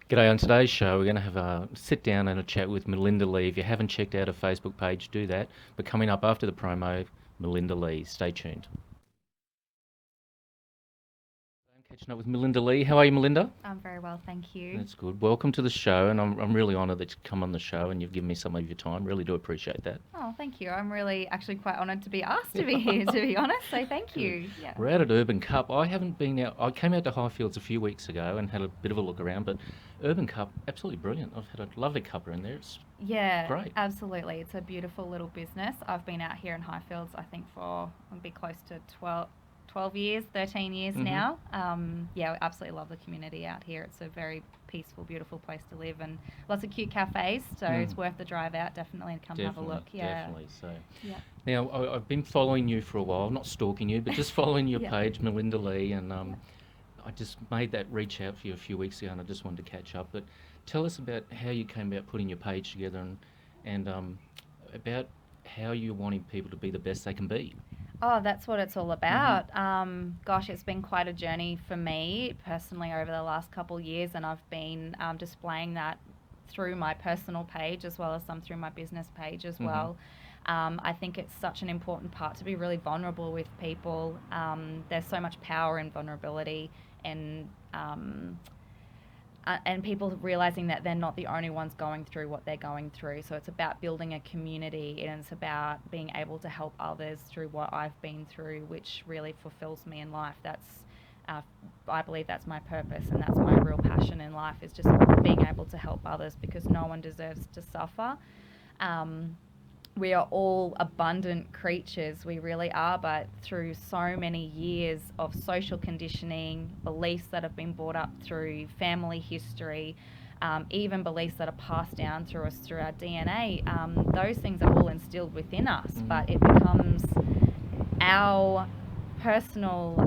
G'day, on today's show we're going to have a sit down and a chat with Melinda Leigh. If you haven't checked out her Facebook page, do that. But coming up after the promo, Melinda Leigh. Stay tuned. I'm catching up with Melinda Leigh. How are you, Melinda? I'm very well, thank you. That's good. Welcome to the show, and I'm really honoured that you come on the show and you've given me some of your time. Really do appreciate that. Oh, thank you. I'm really actually quite honoured to be asked to be here, to be honest, so thank you. Yeah. We're out at Urban Cup. I haven't been out. I came out to Highfields a few weeks ago and had a bit of a look around, but Urban Cup, absolutely brilliant. I've had a lovely cuppa in there. It's Yeah, great. absolutely. It's a beautiful little business. I've been out here in Highfields, I think, for I'll be close to 12 years, 13 years now. Yeah, we absolutely love the community out here. It's a very peaceful, beautiful place to live and lots of cute cafes, so it's worth the drive out, definitely, and come have a look. Yeah. Definitely. So, Yeah. now I've been following you for a while, not stalking you, but just following your Yeah. page, Melinda Leigh, and I just made that reach out for you a few weeks ago, and I just wanted to catch up. But tell us about how you came about putting your page together, and about how you're wanting people to be the best they can be. Oh, that's what it's all about. Gosh, it's been quite a journey for me personally over the last couple of years, and I've been displaying that through my personal page as well as some through my business page as well. I think it's such an important part to be really vulnerable with people. There's so much power in vulnerability, and people realizing that they're not the only ones going through what they're going through. So it's about building a community, and it's about being able to help others through what I've been through, which really fulfills me in life. I believe that's my purpose, and that's my real passion in life, is just being able to help others, because no one deserves to suffer. We are all abundant creatures, we really are, but through so many years of social conditioning, beliefs that have been brought up through family history, even beliefs that are passed down through us through our DNA, those things are all instilled within us, but it becomes our personal,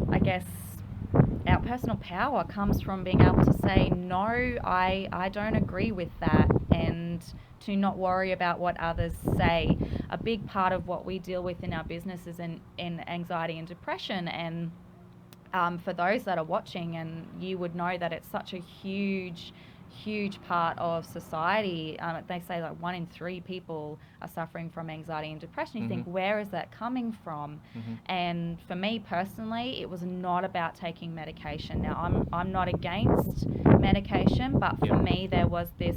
I guess, our personal power comes from being able to say, no, I don't agree with that, and to not worry about what others say. A big part of what we deal with in our business is in anxiety and depression, and for those that are watching, and you would know that it's such a huge part of society. They say like 1 in 3 people are suffering from anxiety and depression. You think, where is that coming from? And for me personally, it was not about taking medication. Now, I'm not against medication, but for me there was this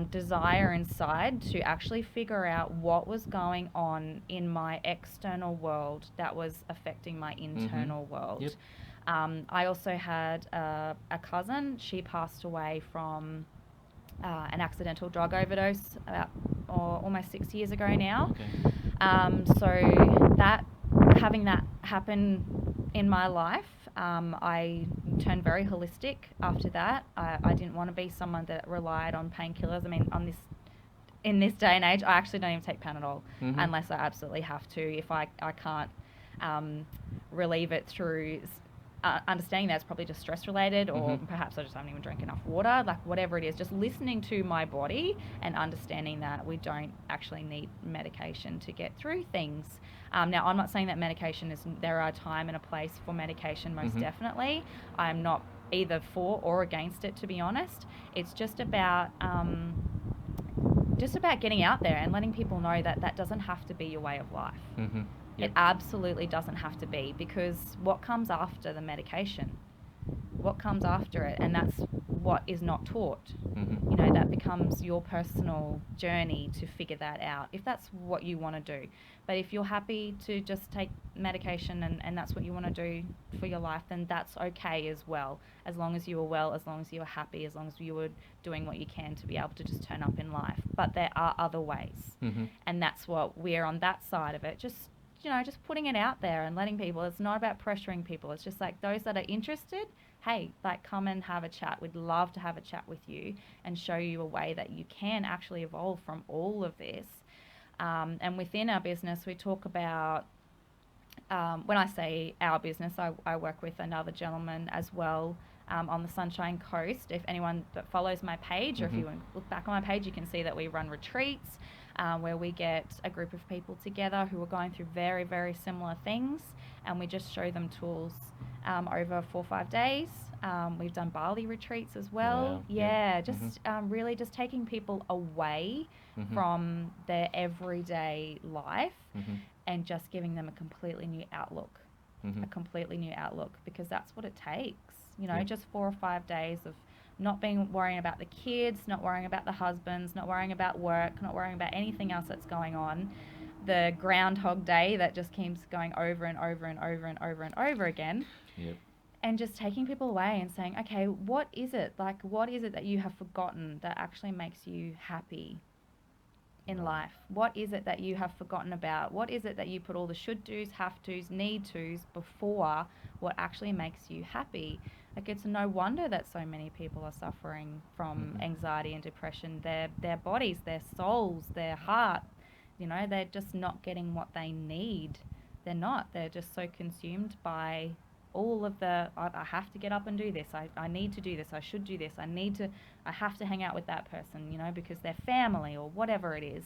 desire inside to actually figure out what was going on in my external world that was affecting my internal world. I also had a cousin. She passed away from an accidental drug overdose about almost 6 years ago now. So having that happen in my life, I turned very holistic after that. I didn't want to be someone that relied on painkillers. I mean, in this day and age, I actually don't even take Panadol unless I absolutely have to. If I can't relieve it through understanding that it's probably just stress related, or perhaps I just haven't even drank enough water, like whatever it is, just listening to my body and understanding that we don't actually need medication to get through things. Now, I'm not saying that there are a time and a place for medication, most definitely. I'm not either for or against it, to be honest. It's just about getting out there and letting people know that that doesn't have to be your way of life. It absolutely doesn't have to be, because what comes after the medication? What comes after it? And that's what is not taught. You know, that becomes your personal journey to figure that out, if that's what you want to do. But if you're happy to just take medication and that's what you want to do for your life, then that's okay as well. As long as you are well, as long as you are happy, as long as you are doing what you can to be able to just turn up in life. But there are other ways. And that's what we're on that side of it. Just putting it out there and letting people, it's not about pressuring people. It's just like those that are interested, hey, like, come and have a chat. We'd love to have a chat with you and show you a way that you can actually evolve from all of this. And within our business, we talk about, when I say our business, I work with another gentleman as well on the Sunshine Coast. If anyone that follows my page, or if you want to look back on my page, you can see that we run retreats where we get a group of people together who are going through very, very similar things, and we just show them tools over 4 or 5 days. We've done Bali retreats as well. Wow, yeah. Just really just taking people away from their everyday life and just giving them a completely new outlook. A completely new outlook, because that's what it takes. You know, Yeah. just 4 or 5 days of not worrying about the kids, not worrying about the husbands, not worrying about work, not worrying about anything else that's going on. The Groundhog Day that just keeps going over and over and over and over and over again. Yep. And just taking people away and saying, okay, what is it? Like, what is it that you have forgotten that actually makes you happy in life? What is it that you have forgotten about? What is it that you put all the should do's, have to's, need to's before what actually makes you happy? Like, it's no wonder that so many people are suffering from anxiety and depression. Their bodies, their souls, their heart, you know, they're just not getting what they need. They're not. They're just so consumed by all of the, I have to get up and do this. I need to do this. I should do this. I have to hang out with that person, you know, because they're family or whatever it is.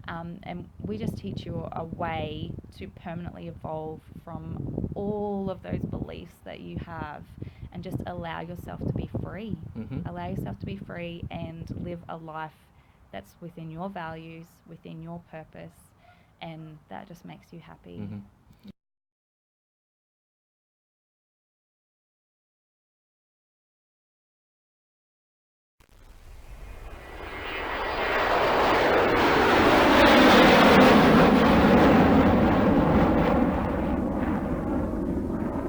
And we just teach you a way to permanently evolve from all of those beliefs that you have, and just allow yourself to be free. Allow yourself to be free and live a life that's within your values, within your purpose, and that just makes you happy.